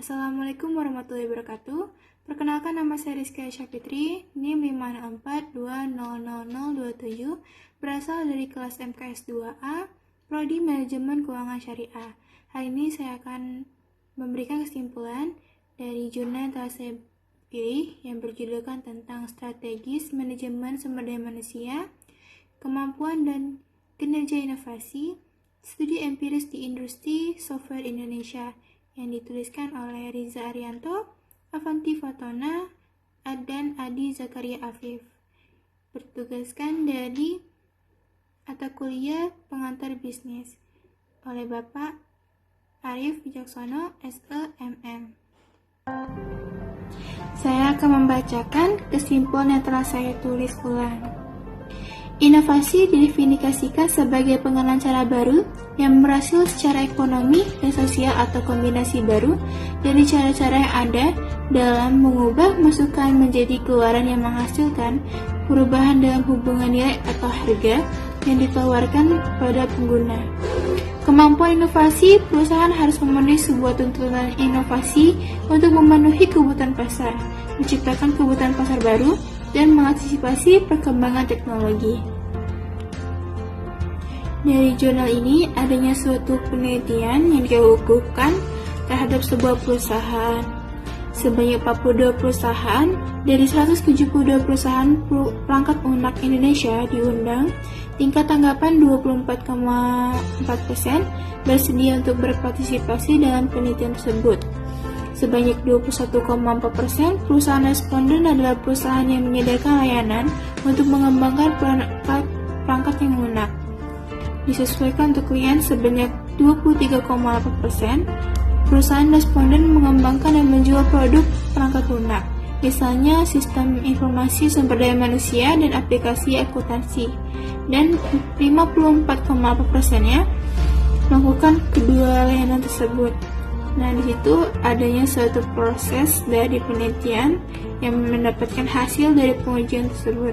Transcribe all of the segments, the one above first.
Assalamualaikum warahmatullahi wabarakatuh. Perkenalkan, nama saya Rizky Aisyah Fitri, NIM 564200027, berasal dari kelas MKS 2A, Prodi Manajemen Keuangan Syariah. Hari ini saya akan memberikan kesimpulan dari jurnal yang telah saya pilih yang berjudulkan tentang strategis manajemen sumber daya manusia, kemampuan dan kinerja inovasi, studi empiris di industri software Indonesia, yang dituliskan oleh Riza Arianto, Avanti Fatona, dan Adi Zakaria Afif. Bertugaskan dari mata kuliah pengantar bisnis oleh Bapak Arif Wijaksono, SEMM. Saya akan membacakan kesimpulan yang telah saya tulis ulang. Inovasi didefinisikan sebagai pengenalan cara baru yang berhasil secara ekonomi dan sosial atau kombinasi baru dari cara-cara yang ada dalam mengubah masukan menjadi keluaran yang menghasilkan perubahan dalam hubungan nilai atau harga yang ditawarkan pada pengguna. Kemampuan inovasi, perusahaan harus memenuhi sebuah tuntutan inovasi untuk memenuhi kebutuhan pasar, menciptakan kebutuhan pasar baru, dan mengantisipasi perkembangan teknologi. Dari jurnal ini, adanya suatu penelitian yang dilakukan terhadap sebuah perusahaan. Sebanyak 42 perusahaan dari 172 perusahaan perangkat lunak Indonesia diundang. Tingkat tanggapan 24,4% bersedia untuk berpartisipasi dalam penelitian tersebut. Sebanyak 21,4% perusahaan responden adalah perusahaan yang menyediakan layanan untuk mengembangkan perangkat yang lunak. Disesuaikan untuk klien sebanyak 23,8%, perusahaan responden mengembangkan dan menjual produk perangkat lunak, misalnya sistem informasi sumber daya manusia dan aplikasi akuntansi, dan 54,4%-nya melakukan kedua layanan tersebut. Nah, di situ adanya suatu proses dari penelitian yang mendapatkan hasil dari pengujian tersebut.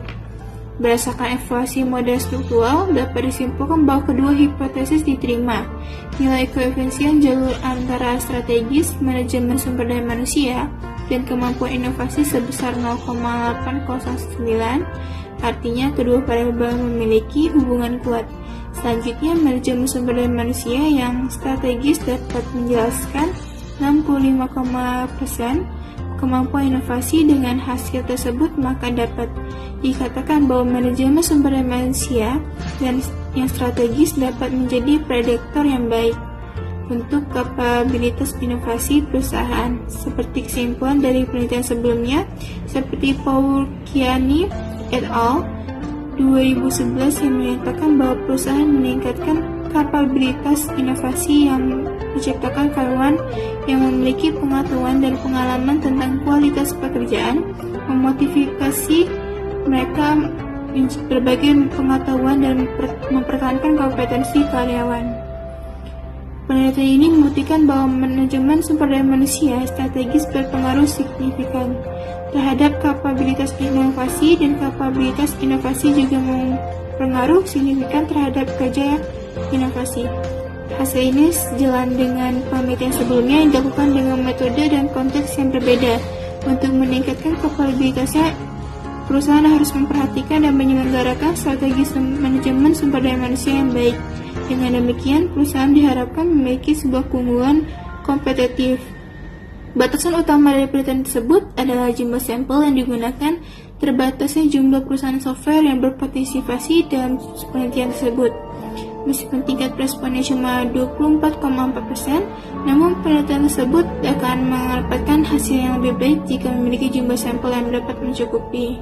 Berdasarkan evaluasi model struktural, dapat disimpulkan bahwa kedua hipotesis diterima. Nilai koefisien jalur antara strategis manajemen sumber daya manusia dan kemampuan inovasi sebesar 0,809, artinya kedua variabel memiliki hubungan kuat. Selanjutnya, manajemen sumber daya manusia yang strategis dapat menjelaskan 65% kemampuan inovasi. Dengan hasil tersebut, maka dapat dikatakan bahwa manajemen sumber daya manusia dan yang strategis dapat menjadi prediktor yang baik untuk kapabilitas inovasi perusahaan. Seperti kesimpulan dari penelitian sebelumnya, seperti Paul Kiani et al. 2011 yang menyatakan bahwa perusahaan meningkatkan kapabilitas inovasi yang menciptakan karyawan yang memiliki pengetahuan dan pengalaman tentang kualitas pekerjaan, memotivasi mereka berbagai pengetahuan dan mempertahankan kompetensi karyawan. Penelitian ini membuktikan bahwa manajemen sumber daya manusia strategis berpengaruh signifikan terhadap kapabilitas inovasi, dan kapabilitas inovasi juga berpengaruh signifikan terhadap kerja inovasi. Hasil ini sejalan dengan penelitian sebelumnya yang dilakukan dengan metode dan konteks yang berbeda. Untuk meningkatkan kapabilitasnya, perusahaan harus memperhatikan dan menyelenggarakan strategi manajemen sumber daya manusia yang baik. Dengan demikian, perusahaan diharapkan memiliki sebuah keunggulan kompetitif. Batasan utama dari penelitian tersebut adalah jumlah sampel yang digunakan, terbatasnya jumlah perusahaan software yang berpartisipasi dalam penelitian tersebut. Meskipun tingkat responnya cuma 24,4%, namun penelitian tersebut akan mendapatkan hasil yang lebih baik jika memiliki jumlah sampel yang dapat mencukupi.